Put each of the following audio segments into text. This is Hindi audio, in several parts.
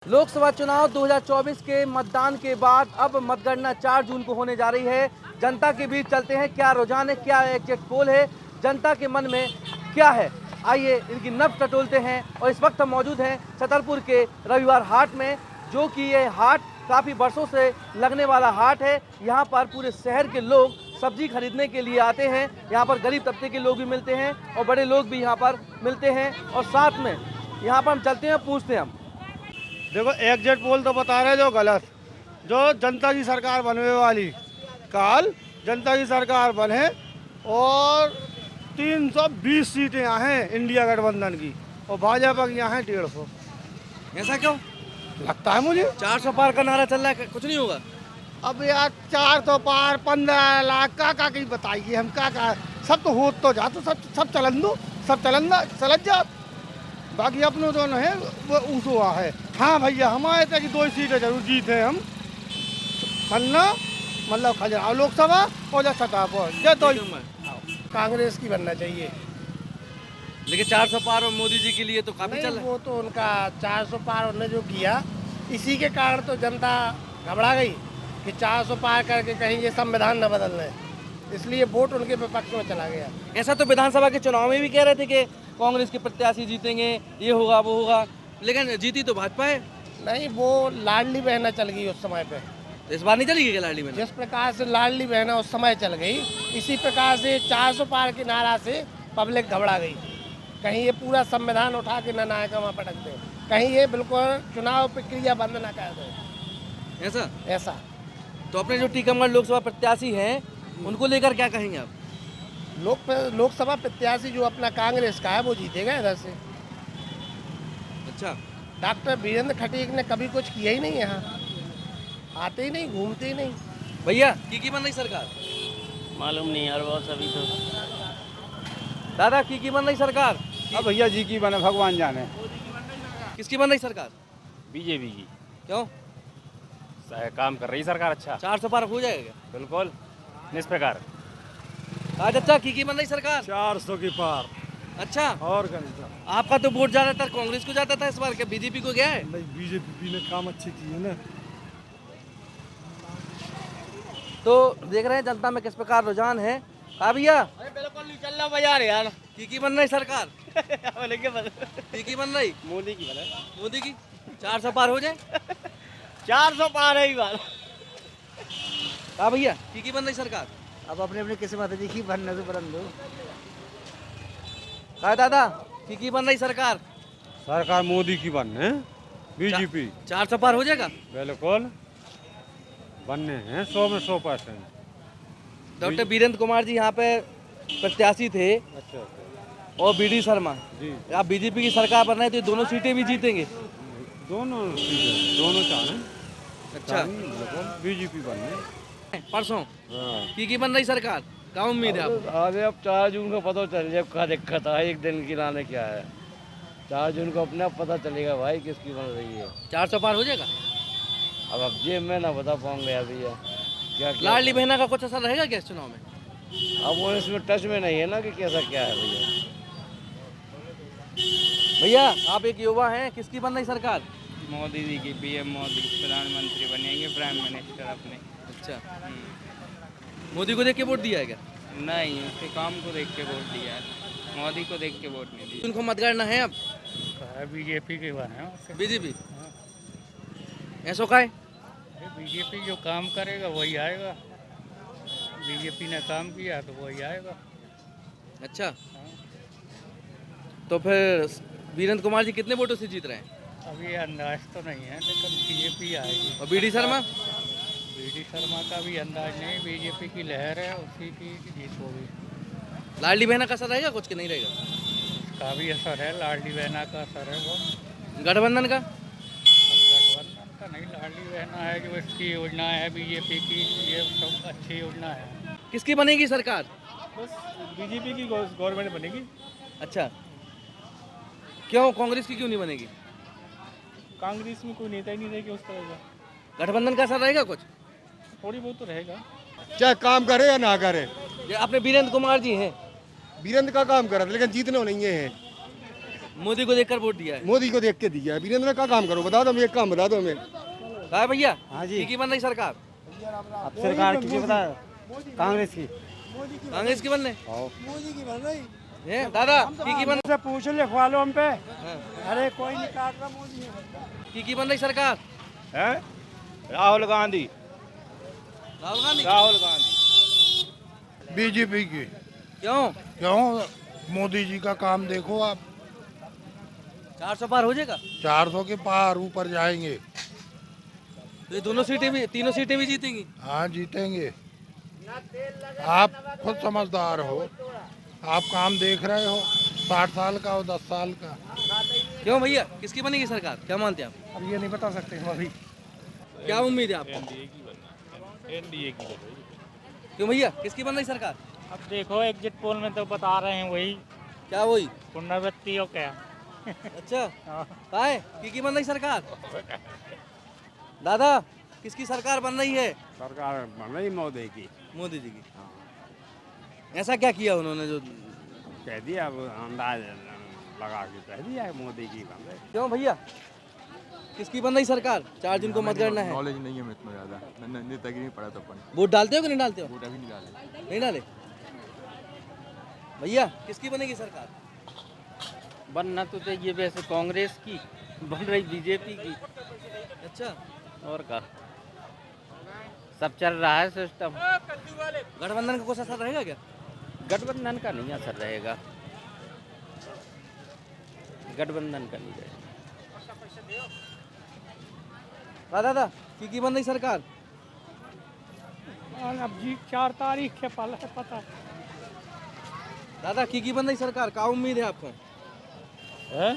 लोकसभा चुनाव 2024 के मतदान के बाद अब मतगणना 4 जून को होने जा रही है। जनता के बीच चलते हैं, क्या रुझान है, क्या एग्जिट पोल है, जनता के मन में क्या है, आइए इनकी नब्ज टटोलते हैं। और इस वक्त हम मौजूद हैं छतरपुर के रविवार हाट में, जो कि ये हाट काफ़ी वर्षों से लगने वाला हाट है। यहाँ पर पूरे शहर के लोग सब्जी खरीदने के लिए आते हैं। यहाँ पर गरीब तबके के लोग भी मिलते हैं और बड़े लोग भी यहाँ पर मिलते हैं। और साथ में यहाँ पर हम चलते हैं, पूछते हैं हम। देखो एग्जिट पोल तो बता रहे जो गलत, जो जनता की सरकार बनने वाली काल जनता की सरकार बने और 320 सीटें यहाँ हैं इंडिया गठबंधन की और भाजपा की यहाँ है 150। ऐसा क्यों लगता है मुझे 400 पार का नारा चल रहा है, कुछ नहीं होगा। अब यार 400 पार 15 लाख का की बताइए हम का सब तो हो तो जा तो सब चलन दो, सब चलन जा, बाकी अपनों दोनों है वो ऊँचा है। हाँ भैया हमारे तक 2 सीटें जरूर जीते हम, पन्ना मतलब खजुराहो लोकसभा और छतरपुर ये तो कांग्रेस की बनना चाहिए। लेकिन 400 पार और मोदी जी के लिए तो काफी चल रहा है। वो तो उनका 400 पार उन्होंने जो किया इसी के कारण तो जनता घबरा गई कि 400 पार करके कहीं ये संविधान न बदल रहे, इसलिए वोट उनके विपक्ष में चला गया। ऐसा तो विधानसभा के चुनाव में भी कह रहे थे कि कांग्रेस के प्रत्याशी जीतेंगे, ये होगा वो होगा, लेकिन जीती तो भाजपा है। नहीं, वो लाडली बहना चल गई उस समय पे, तो इस बार नहीं चलेगी क्या लाडली बहना? जिस प्रकार से लाडली बहना उस समय चल गई, इसी प्रकार से 400 पार के नारा से पब्लिक घबरा गई। कहीं ये पूरा संविधान उठा के नायक वहाँ पटक दे, कहीं ये बिल्कुल चुनाव प्रक्रिया बंद ना कर दे, ऐसा। तो अपने जो टीकमगढ़ लोकसभा प्रत्याशी हैं उनको लेकर क्या कहेंगे आप? लोकसभा प्रत्याशी जो अपना कांग्रेस का है वो जीतेगा इधर से। अच्छा, डॉक्टर वीरेंद्र खटीक ने कभी कुछ किया ही नहीं, यहाँ आते ही नहीं, घूमते ही नहीं। भैया की बन रही सरकार? मालूम नहीं यार बहुत अभी तो। दादा की बन रही सरकार? अब भैया जी की बने भगवान जाने। किसकी बन रही सरकार? बीजेपी की क्यों? काम कर रही सरकार अच्छा। 400 पार हो जाएगा क्या? बिल्कुल इस प्रकार। आज अच्छा की बन रही सरकार? 400 की पार। अच्छा, और गणित आपका तो वोट ज्यादातर कांग्रेस को जाता था, इस बार क्या बीजेपी को गया है? नहीं, बीजेपी ने काम अच्छे किए ना। तो देख रहे हैं जनता में किस प्रकार रुझान है। हाँ भैया, बिल्कुल नहीं चल रहा बाजार यार। की बन रही सरकार? की बन रही? मोदी की बना। मोदी की 400 पार हो जाए? 400 पार है बार। हाँ भैया, की बन रही सरकार? अब अपने अपने किस्मत जी की बनने से बुलंद हो। हाँ दादा, की बन रही सरकार? सरकार मोदी की बनने, बीजेपी 400 पार हो जाएगा? बिल्कुल बनने हैं 100 में 100%। डॉक्टर वीरेंद्र कुमार जी यहाँ पे प्रत्याशी थे। अच्छा और बीडी शर्मा जी, आप बीजेपी की सरकार बन रहे हैं तो ये दोनों सीटें भी जीतेंगे। दोनों चाहें। अच्छा, बीजेपी बनने परसों हाँ। की बन रही सरकार? क्या उम्मीद है आप? अरे अब 4 जून को पता चल जाए क्या दिक्कत है, एक दिन की लाने क्या है। 4 जून को अपने आप पता चलेगा भाई किसकी बन रही है। 400 पार हो जाएगा? अब ये मैं ना बता पाऊंगा यार भैया क्या लाडली बहना का कुछ असर रहेगा क्या इस चुनाव में? अब वो इसमें टच में नहीं है ना कि कैसा क्या है भैया। भैया आप एक युवा हैं, किसकी बन रही सरकार? मोदी जी की, पीएम मोदी प्रधानमंत्री बनेंगे, प्राइम मिनिस्टर अपने। अच्छा, मोदी को देख के वोट दिया है क्या? नहीं, उसके काम को देख के वोट दिया है, मोदी को देख के वोट नहीं दिया। उनको मतगणना है अब? बीजेपी के बने। बीजेपी ऐसा का है? बीजेपी जो काम करेगा वही आएगा, बीजेपी ने काम किया तो वही आएगा। अच्छा, तो फिर वीरेंद्र कुमार जी कितने वोटों से जीत रहे हैं? अभी अंदाज तो नहीं है लेकिन बीजेपी आएगी। और बीडी शर्मा? बीडी शर्मा का भी अंदाज नहीं, बीजेपी की लहर है, उसी की जीत होगी। लाडली बहना का असर रहेगा कुछ कि नहीं रहेगा? उसका भी असर है, लाडली बहना का असर है वो। गठबंधन का? अब गठबंधन का नहीं, लाडली बहना है जो इसकी योजना है बीजेपी की, ये सब अच्छी योजना है। किसकी बनेगी सरकार? बस बीजेपी की गवर्नमेंट बनेगी। अच्छा, क्यों कांग्रेस की क्यों नहीं बनेगी? कांग्रेस में कोई नेता ही नहीं रहेगा उस तरह का। गठबंधन का असर रहेगा कुछ? थोड़ी बहुत तो रहेगा। चाहे काम करे या ना करे, ये अपने वीरेंद्र कुमार जी हैं, वीरेंद्र का काम करा था लेकिन जीतने नहीं है। मोदी को देखकर वोट दिया है। मोदी को देख के दिया है। वीरेंद्र का काम करो, बता दो, एक काम बता दो हमें। है भैया? हाँ जी। की बन रही सरकार? अब सरकार की पता कांग्रेस की कांग्रेस की बन रही मोदी की बन रही है। दादा की बन से पूछ लिखवा लो हम पे। हाँ। अरे कोई नहीं काट रहा मोदी की बन रही सरकार? है राहुल गांधी। राहुल गांधी। राहुल गांधी। बीजेपी की। क्यों? क्यों? मोदी जी का काम देखो आप, 400 पार हो जाएगा? 400 के पार ऊपर जाएंगे। तो ये दोनों सीटें भी, तीनों सीटें भी जीतेंगी? हाँ जीतेंगे। आप खुद समझदार हो, आप काम देख रहे हो, 60 साल का हो 10 साल का। क्यों भैया, किसकी बनेगी सरकार, क्या मानते हैं आप? अब ये नहीं बता सकते हम अभी। क्या उम्मीद है आपको? एनडीए की क्यों भैया, किसकी बन रही सरकार? अब देखो एग्जिट पोल में तो बता रहे हैं वही क्या वही? पुनरावृत्ति और क्या। अच्छा कहाँ है की बन रही सरकार? दादा किसकी सरकार बन रही है? सरकार बन रही मोदी की। मोदी जी की। ऐसा क्या किया उन्होंने जो? कह दिया अब अंदाज लगा के कह दिया है मोदी की बन रही। क्यों भैया, किसकी बन रही सरकार? 4 जून को मतगणना है। नॉलेज नहीं है मैं इतना ज़्यादा, मैंने नेतागिरी में पढ़ा था अपन। वोट डालते हो कि नहीं डालते हो? वोट अभी नहीं डाले। नहीं डाले। भैया किसकी बनेगी सरकार? बनना तो चाहिए वैसे कांग्रेस की, बन रही बीजेपी की। अच्छा, और का सब चल रहा है सिस्टम। गठबंधन का कुछ असर रहेगा क्या? गठबंधन का नहीं असर रहेगा, गठबंधन का नहीं रहेगा। दादा की बन रही सरकार? अब जी 4 तारीख के पल है पता दादा की बन रही सरकार, क्या उम्मीद है आपको? है।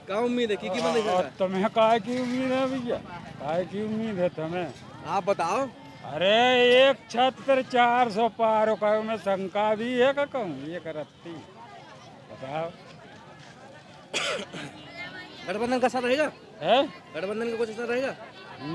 क्या उम्मीद है की बन रही सरकार? तुम्हें काय की उम्मीद है भैया, काय की उम्मीद है तुम्हें? आप बताओ। अरे एक छत पर 400 पार का में शंका भी है का कहूँ ये करती बताओ। गठबंधन का असर रहेगा? है गठबंधन का कुछ असर रहेगा?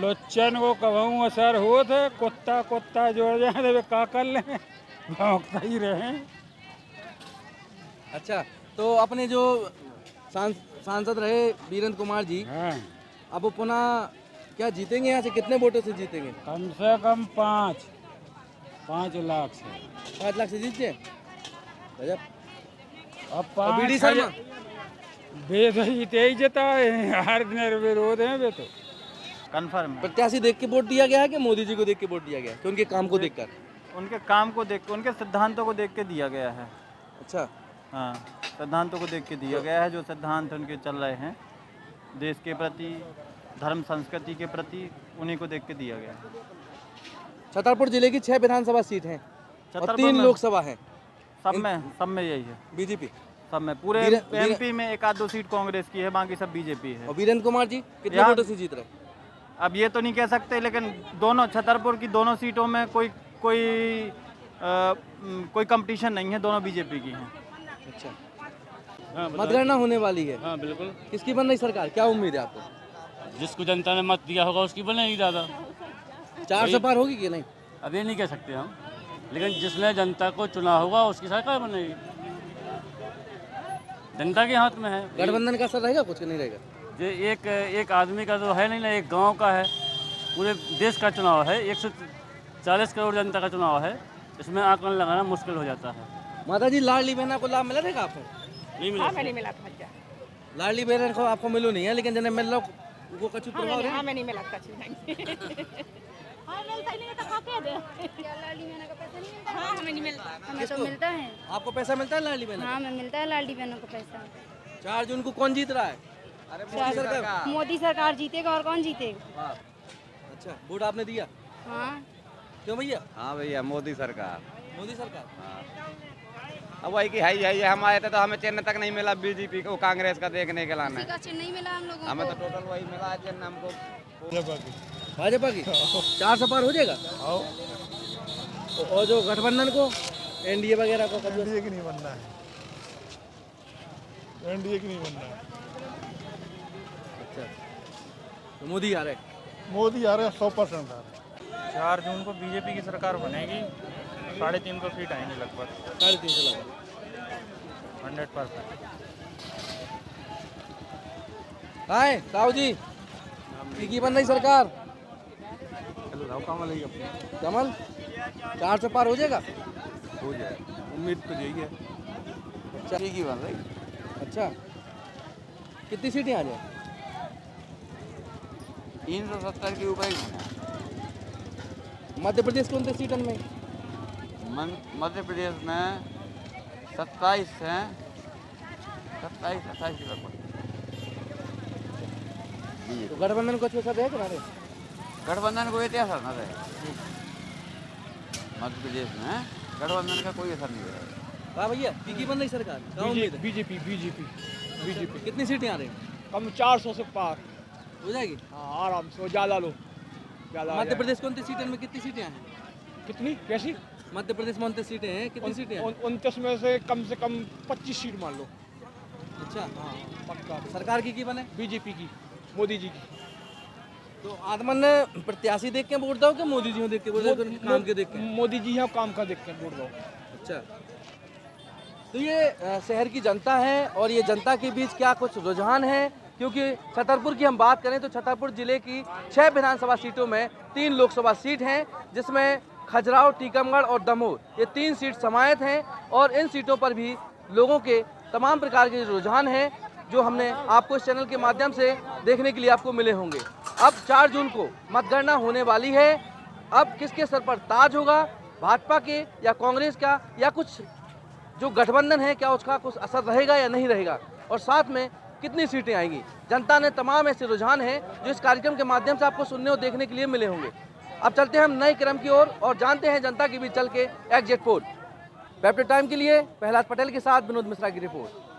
लुच्चन को कहूँ असर हो थे, कुत्ता कुत्ता जोड़ जाए तो का कर लें, भौंकता ही रहे। अच्छा, तो अपने जो सांसद रहे वीरेंद्र कुमार जी, हाँ, अब वो पुनः क्या जीतेंगे? यहाँ से कितने वोटों से जीतेंगे? कम से कम 5 लाख से। 5 लाख से जीते? गजब। अब और बीडी 5 शर्मा? वे तो जीते ही जता है, हर निर्विरोध है वे तो कन्फर्म है। प्रत्याशी देख के वोट दिया गया है कि मोदी जी को देख के वोट दिया गया है, कि उनके काम को देखकर? उनके काम को देख, उनके सिद्धांतों को देख के दिया गया है। अच्छा, हाँ, सिद्धांतों को देख के दिया गया है, जो सिद्धांत उनके चल रहे हैं देश के प्रति, धर्म संस्कृति के प्रति, उन्हीं को देख के दिया गया है। छतरपुर जिले की 6 विधानसभा सीट हैं और छतरपुर 3 में- लोकसभा हैं सब में यही है। बीजेपी। सब में पूरे एमपी में 1-2 सीट कांग्रेस की है, बाकी सब बीजेपी है। और वीरेंद्र कुमार जी कितने यहाँ- वोटों से जीत रहे? अब ये तो नहीं कह सकते, लेकिन दोनों छतरपुर की दोनों सीटों में कोई कंपटीशन नहीं है, दोनों बीजेपी की हैं। अच्छा, मतगणना होने वाली है। हाँ बिल्कुल, किसकी बन रही सरकार, क्या उम्मीद है आपको? जिसको जनता ने मत दिया होगा उसकी बनेगी ज़्यादा। 400 पार होगी कि नहीं? अब ये नहीं कह सकते हम, लेकिन जिसने जनता को चुना होगा उसकी सरकार बनेगी, जनता के हाथ में है। गठबंधन का असर रहेगा कुछ कि नहीं रहेगा? ये एक आदमी का तो है नहीं ना, एक गांव का है, पूरे देश का चुनाव है, 140 करोड़ जनता का चुनाव है, इसमें आंकलन लगाना मुश्किल हो जाता है। माता जी, लाडली बहना को लाभ मिला रहेगा आपको? नहीं मिला। नहीं मिला था। लाडली बहन को आपको मिलो नहीं है, लेकिन जिन्हें मिल लो वो कछु प्रभाव है? हमें नहीं मिला कछु नहीं। हाँ मिलता ही नहीं तो खा के दे। क्या लाडली बहना का पैसा नहीं मिलता? हाँ हमें नहीं मिलता। हमें तो किसको? मिलता है। आपको पैसा मिलता है लाडली बहन? हाँ हमें मिलता है लाडली बहनों को पैसा। 4 जून को कौन जीत रहा है? मोदी सरकार। मोदी सरकार जीतेगा और कौन जीतेगा? हाँ। अच्छा, वोट आपने दिया? हाँ। क्यों भैया? हाँ भैया, मोदी सरकार। मोदी सरकार। अब वही की है, हम आए थे तो हमें चिन्ह तक नहीं मिला बीजेपी को, कांग्रेस का देखने के लाने। किसी का चिन्ह नहीं मिला हम लोगों हमें को। तो टोटल वही मिला चिन्ह हमको। भाजपा की 400 पार हो जाएगा? और जो गठबंधन को, एनडीए वगैरह को? एनडीए की नहीं बनना है, एनडीए की नहीं बनना है। अच्छा, तो मोदी आ रहे? मोदी आ रहे 100% आ रहे। 4 जून को बीजेपी की सरकार बनेगी, 350 सीट आएंगी लगभग, 350 लगा। 100%। हाय साहू जी की बन रही सरकार कमल 400 पार हो जाएगा। हो जाए, उम्मीद तो यही है। अच्छा ठीक ही बन रही। अच्छा कितनी सीटें आ जाए? 370 के ऊपर ही मध्य प्रदेश कौन सी सीटन में? मध्य प्रदेश में 27 हैं, 27-28 की लगभग। तो गठबंधन को अच्छा है तुम्हारे? गठबंधन को इतिहास न रहे मध्य प्रदेश में, गठबंधन का कोई असर नहीं रहेगा। हाँ भैया की बन रही सरकार? बीजेपी कितनी सीटें आ रही हैं? कम 400 से पार। हो जाएगी। हाँ आराम से, ज़्यादा लो ज़्यादा। मध्य प्रदेश कौन सी सीटन में कितनी सीटें हैं? कितनी कैसी? मध्य प्रदेश में 29 सीटें हैं, कितनी सीटें हैं? 29 में से कम 25 सीट मान लो। अच्छा हाँ पक्का। सरकार की बने? बीजेपी की, मोदी जी की। तो आत्मन प्रत्याशी देख के वोट दो कि मोदी जी देख के वोट दो? काम के देख के? मोदी जी यहाँ काम का देख कर वोट दो। अच्छा तो ये शहर की जनता है और ये जनता के बीच क्या कुछ रुझान है, क्योंकि छतरपुर की हम बात करें तो छतरपुर जिले की 6 विधानसभा सीटों में 3 लोकसभा सीट हैं, जिसमें खजुराहो, टीकमगढ़ और दमोह ये 3 सीट समाहित हैं। और इन सीटों पर भी लोगों के तमाम प्रकार के रुझान हैं जो हमने आपको इस चैनल के माध्यम से देखने के लिए आपको मिले होंगे। अब 4 जून को मतगणना होने वाली है। अब किसके सर पर ताज होगा, भाजपा के या कांग्रेस का, या कुछ जो गठबंधन है क्या उसका कुछ असर रहेगा या नहीं रहेगा, और साथ में कितनी सीटें आएंगी। जनता ने तमाम ऐसे रुझान हैं जो इस कार्यक्रम के माध्यम से आपको सुनने और देखने के लिए मिले होंगे। अब चलते हैं हम नए क्रम की ओर और जानते हैं जनता के बीच चल के एग्जिट पोल। वेब टाइम के लिए प्रहलाद पटेल के साथ विनोद मिश्रा की रिपोर्ट।